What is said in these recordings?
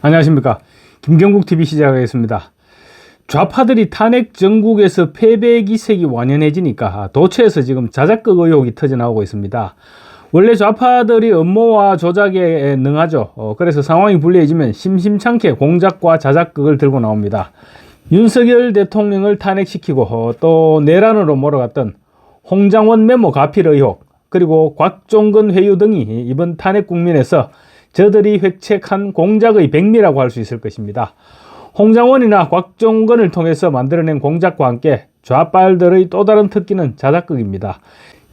안녕하십니까. 김경국TV 시작하겠습니다. 좌파들이 탄핵 정국에서 패배 기색이 완연해지니까 도처에서 지금 자작극 의혹이 터져나오고 있습니다. 원래 좌파들이 음모와 조작에 능하죠. 그래서 상황이 불리해지면 심심찮게 공작과 자작극을 들고 나옵니다. 윤석열 대통령을 탄핵시키고 또 내란으로 몰아갔던 홍장원 메모 가필 의혹, 그리고 곽종근 회유 등이 이번 탄핵 국면에서 저들이 획책한 공작의 백미라고 할 수 있을 것입니다. 홍장원이나 곽종근을 통해서 만들어낸 공작과 함께 좌빨들의 또 다른 특기는 자작극입니다.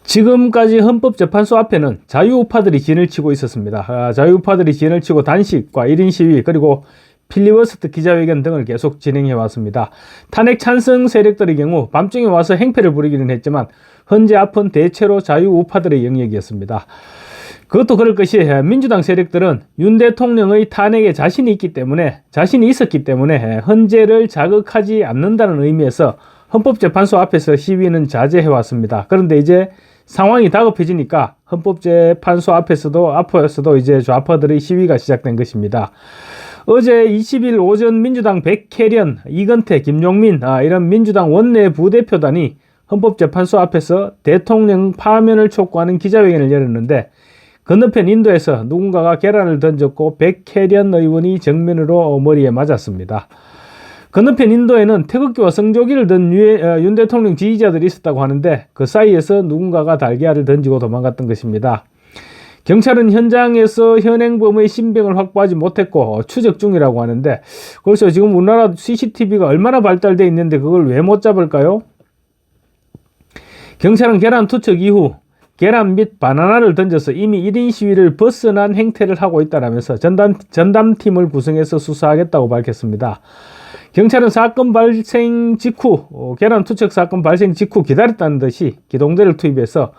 지금까지 헌법재판소 앞에는 자유우파들이 진을 치고 있었습니다. 자유우파들이 진을 치고 단식과 1인 시위, 그리고 필리버스터 기자회견 등을 계속 진행해 왔습니다. 탄핵 찬성 세력들의 경우 밤중에 와서 행패를 부리기는 했지만 현재 앞은 대체로 자유우파들의 영역이었습니다. 그것도 그럴 것이 민주당 세력들은 윤 대통령의 탄핵에 자신이 있었기 때문에 헌재를 자극하지 않는다는 의미에서 헌법재판소 앞에서 시위는 자제해 왔습니다. 그런데 이제 상황이 다급해지니까 헌법재판소 앞에서도 이제 좌파들의 시위가 시작된 것입니다. 어제 20일 오전 민주당 백혜련, 이건태, 김용민 이런 민주당 원내 부대표단이 헌법재판소 앞에서 대통령 파면을 촉구하는 기자회견을 열었는데, 건너편 인도에서 누군가가 계란을 던졌고 백혜련 의원이 정면으로 머리에 맞았습니다. 건너편 인도에는 태극기와 성조기를 든 윤 대통령 지지자들이 있었다고 하는데 그 사이에서 누군가가 달걀을 던지고 도망갔던 것입니다. 경찰은 현장에서 현행범의 신병을 확보하지 못했고 추적 중이라고 하는데, 그래서 지금 우리나라 CCTV가 얼마나 발달되어 있는데 그걸 왜 못 잡을까요? 경찰은 계란 투척 이후 계란 및 바나나를 던져서 이미 1인 시위를 벗어난 행태를 하고 있다라면서 전담팀을 구성해서 수사하겠다고 밝혔습니다. 경찰은 사건 발생 직후, 계란 투척 사건 발생 직후 기다렸다는 듯이 기동대를 투입해서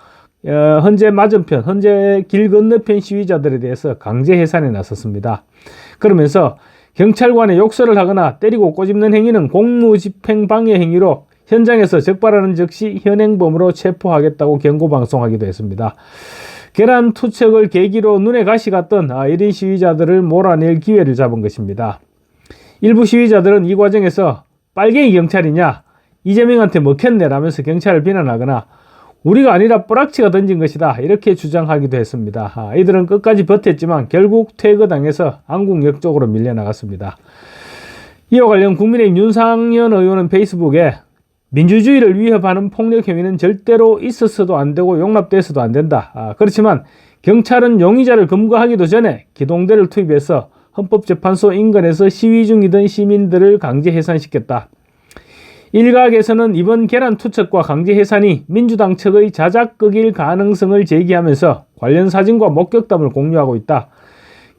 현재 길 건너편 시위자들에 대해서 강제 해산에 나섰습니다. 그러면서 경찰관에 욕설을 하거나 때리고 꼬집는 행위는 공무집행방해 행위로 현장에서 적발하는 즉시 현행범으로 체포하겠다고 경고방송하기도 했습니다. 계란 투척을 계기로 눈에 가시 갔던 1인 시위자들을 몰아낼 기회를 잡은 것입니다. 일부 시위자들은 이 과정에서 빨갱이 경찰이냐, 이재명한테 먹혔네 라면서 경찰을 비난하거나 우리가 아니라 뿌락치가 던진 것이다 이렇게 주장하기도 했습니다. 이들은 끝까지 버텼지만 결국 퇴거당해서 안국역 쪽으로 밀려나갔습니다. 이와 관련 국민의힘 윤상현 의원은 페이스북에 민주주의를 위협하는 폭력 행위는 절대로 있어서도 안 되고 용납돼서도 안 된다. 그렇지만 경찰은 용의자를 검거하기도 전에 기동대를 투입해서 헌법재판소 인근에서 시위 중이던 시민들을 강제 해산시켰다. 일각에서는 이번 계란 투척과 강제 해산이 민주당 측의 자작극일 가능성을 제기하면서 관련 사진과 목격담을 공유하고 있다.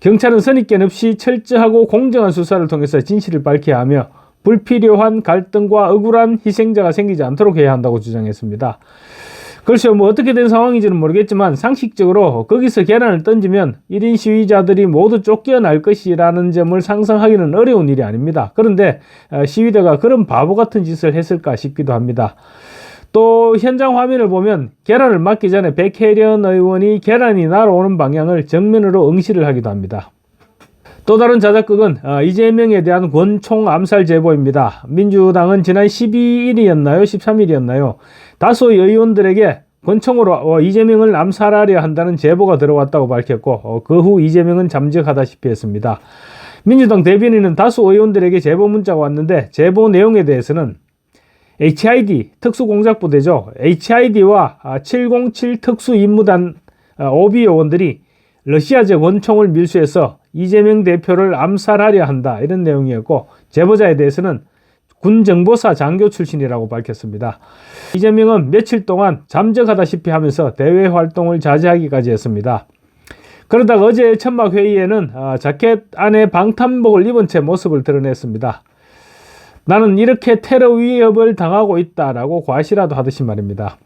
경찰은 선입견 없이 철저하고 공정한 수사를 통해서 진실을 밝혀야 하며 불필요한 갈등과 억울한 희생자가 생기지 않도록 해야 한다고 주장했습니다. 그렇죠. 어떻게 된 상황인지는 모르겠지만 상식적으로 거기서 계란을 던지면 1인 시위자들이 모두 쫓겨날 것이라는 점을 상상하기는 어려운 일이 아닙니다. 그런데 시위대가 그런 바보 같은 짓을 했을까 싶기도 합니다. 또 현장 화면을 보면 계란을 맞기 전에 백혜련 의원이 계란이 날아오는 방향을 정면으로 응시를 하기도 합니다. 또 다른 자작극은 이재명에 대한 권총 암살 제보입니다. 민주당은 지난 12일이었나요? 13일이었나요? 다수의 의원들에게 권총으로 이재명을 암살하려 한다는 제보가 들어왔다고 밝혔고 그 후 이재명은 잠적하다시피 했습니다. 민주당 대변인은 다수 의원들에게 제보 문자가 왔는데 제보 내용에 대해서는 HID 특수공작부대죠. HID와 707 특수임무단 OB 요원들이 러시아제 권총을 밀수해서 이재명 대표를 암살하려 한다 이런 내용이었고, 제보자에 대해서는 군정보사 장교 출신이라고 밝혔습니다. 이재명은 며칠 동안 잠적하다시피 하면서 대외 활동을 자제하기까지 했습니다. 그러다가 어제 천막 회의에는 자켓 안에 방탄복을 입은 채 모습을 드러냈습니다. 나는 이렇게 테러 위협을 당하고 있다라고 과시라도 하듯이 말입니다.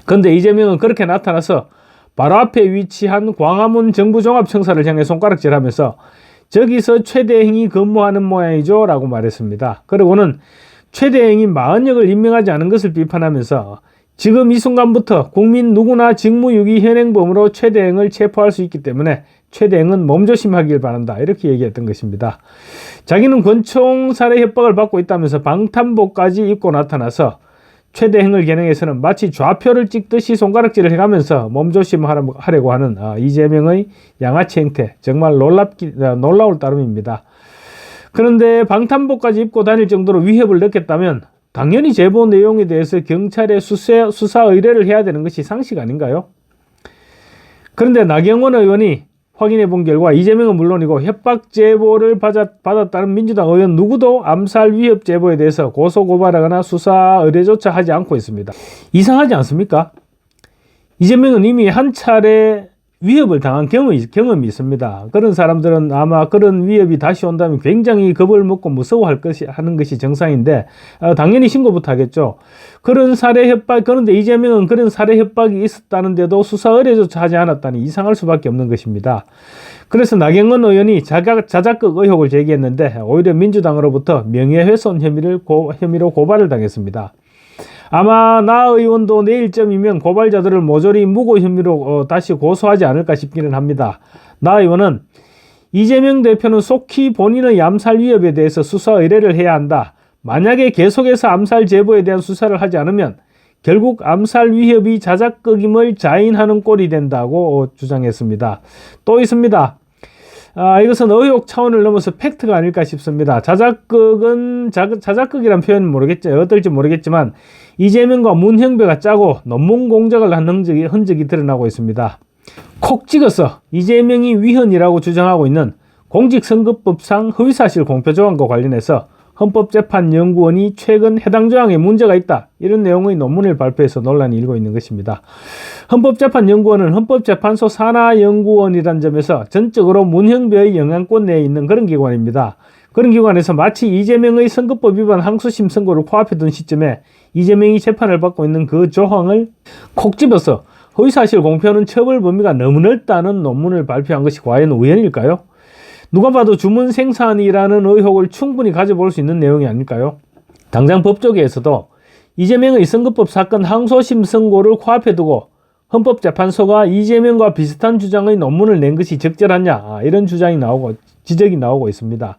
그런데 이재명은 그렇게 나타나서 바로 앞에 위치한 광화문 정부종합청사를 향해 손가락질하면서 저기서 최대행이 근무하는 모양이죠 라고 말했습니다. 그리고는 최대행이 마흔역을 임명하지 않은 것을 비판하면서 지금 이 순간부터 국민 누구나 직무유기 현행범으로 최대행을 체포할 수 있기 때문에 최대행은 몸조심하길 바란다. 이렇게 얘기했던 것입니다. 자기는 권총 살해 협박을 받고 있다면서 방탄복까지 입고 나타나서 최대행을 겨냥해서는 마치 좌표를 찍듯이 손가락질을 해가면서 몸조심하려고 하는 이재명의 양아치 행태, 정말 놀라울 따름입니다. 그런데 방탄복까지 입고 다닐 정도로 위협을 느꼈다면 당연히 제보 내용에 대해서 경찰에 수사 의뢰를 해야 되는 것이 상식 아닌가요? 그런데 나경원 의원이 확인해 본 결과 이재명은 물론이고 협박 제보를 받았다는 민주당 의원 누구도 암살 위협 제보에 대해서 고소고발하거나 수사 의뢰조차 하지 않고 있습니다. 이상하지 않습니까? 이재명은 이미 한 차례 위협을 당한 경험이 있습니다. 그런 사람들은 아마 그런 위협이 다시 온다면 굉장히 겁을 먹고 하는 것이 정상인데 당연히 신고부터 하겠죠. 그런 살해 협박, 그런데 이재명은 그런 살해 협박이 있었다는데도 수사 의뢰조차 하지 않았다니 이상할 수밖에 없는 것입니다. 그래서 나경원 의원이 자작극 의혹을 제기했는데 오히려 민주당으로부터 명예훼손 혐의로 고발을 당했습니다. 아마 나 의원도 내일쯤이면 고발자들을 모조리 무고 혐의로 다시 고소하지 않을까 싶기는 합니다. 나 의원은 이재명 대표는 속히 본인의 암살 위협에 대해서 수사 의뢰를 해야 한다. 만약에 계속해서 암살 제보에 대한 수사를 하지 않으면 결국 암살 위협이 자작극임을 자인하는 꼴이 된다고 주장했습니다. 또 있습니다. 이것은 의혹 차원을 넘어서 팩트가 아닐까 싶습니다. 자작극이란 표현은 어떨지 모르겠지만 이재명과 문형배가 짜고 논문 공작을 한 흔적이 드러나고 있습니다. 콕 찍어서 이재명이 위헌이라고 주장하고 있는 공직선거법상 허위사실 공표 조항과 관련해서 헌법재판연구원이 최근 해당 조항에 문제가 있다, 이런 내용의 논문을 발표해서 논란이 일고 있는 것입니다. 헌법재판연구원은 헌법재판소 산하연구원이라는 점에서 전적으로 문형배의 영향권 내에 있는 그런 기관입니다. 그런 기관에서 마치 이재명의 선거법 위반 항소심 선고를 코앞에 둔 시점에 이재명이 재판을 받고 있는 그 조항을 콕 집어서 허위사실 공표는 처벌 범위가 너무 넓다는 논문을 발표한 것이 과연 우연일까요? 누가 봐도 주문 생산이라는 의혹을 충분히 가져볼 수 있는 내용이 아닐까요? 당장 법조계에서도 이재명의 선거법 사건 항소심 선고를 코앞에 두고 헌법재판소가 이재명과 비슷한 주장의 논문을 낸 것이 적절하냐, 이런 지적이 나오고 있습니다.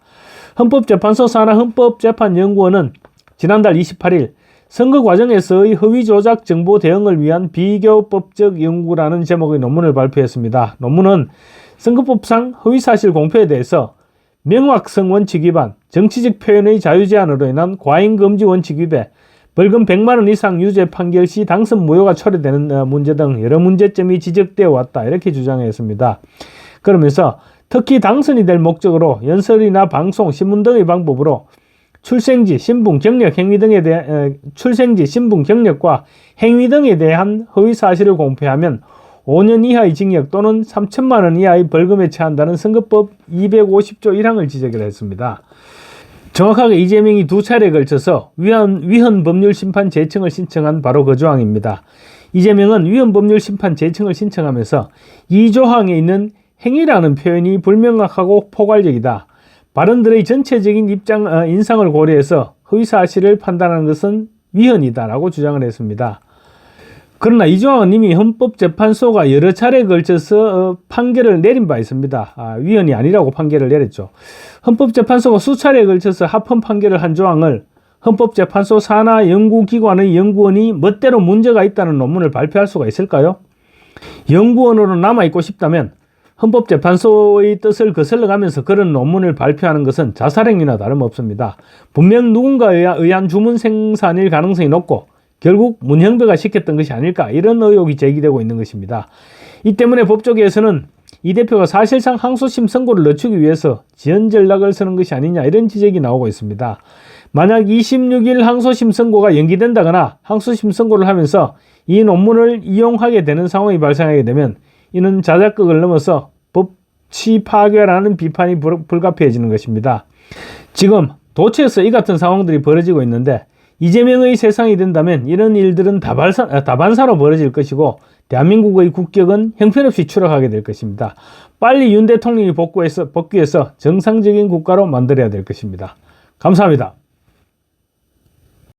헌법재판소 산하 헌법재판연구원은 지난달 28일 선거 과정에서의 허위 조작 정보 대응을 위한 비교법적 연구라는 제목의 논문을 발표했습니다. 논문은 선거법상 허위사실 공표에 대해서 명확성 원칙 위반, 정치적 표현의 자유 제한으로 인한 과잉금지 원칙 위배, 벌금 100만 원 이상 유죄 판결 시 당선 무효가 초래되는 문제 등 여러 문제점이 지적되어 왔다, 이렇게 주장했습니다. 그러면서 특히 당선이 될 목적으로 연설이나 방송, 신문 등의 방법으로 출생지, 신분, 경력과 행위 등에 대한 허위 사실을 공표하면 5년 이하의 징역 또는 3천만 원 이하의 벌금에 처한다는 선거법 250조 1항을 지적을 했습니다. 정확하게 이재명이 두 차례에 걸쳐서 위헌 법률 심판 제청을 신청한 바로 그 조항입니다. 이재명은 위헌 법률 심판 제청을 신청하면서 이 조항에 있는 행위라는 표현이 불명확하고 포괄적이다. 발언들의 전체적인 인상을 고려해서 허위사실을 판단하는 것은 위헌이다라고 주장을 했습니다. 그러나 이 조항은 이미 헌법재판소가 여러 차례에 걸쳐서 판결을 내린 바 있습니다. 위헌이 아니라고 판결을 내렸죠. 헌법재판소가 수차례에 걸쳐서 합헌 판결을 한 조항을 헌법재판소 산하연구기관의 연구원이 멋대로 문제가 있다는 논문을 발표할 수가 있을까요? 연구원으로 남아있고 싶다면 헌법재판소의 뜻을 거슬러가면서 그런 논문을 발표하는 것은 자살행위나 다름없습니다. 분명 누군가에 의한 주문 생산일 가능성이 높고 결국 문형배가 시켰던 것이 아닐까, 이런 의혹이 제기되고 있는 것입니다. 이 때문에 법조계에서는 이 대표가 사실상 항소심 선고를 늦추기 위해서 지연 전략을 쓰는 것이 아니냐, 이런 지적이 나오고 있습니다. 만약 26일 항소심 선고가 연기된다거나 항소심 선고를 하면서 이 논문을 이용하게 되는 상황이 발생하게 되면 이는 자작극을 넘어서 법치 파괴라는 비판이 불가피해지는 것입니다. 지금 도처에서 이 같은 상황들이 벌어지고 있는데 이재명의 세상이 된다면 이런 일들은 다반사로 벌어질 것이고 대한민국의 국격은 형편없이 추락하게 될 것입니다. 빨리 윤 대통령이 복귀해서 정상적인 국가로 만들어야 될 것입니다. 감사합니다.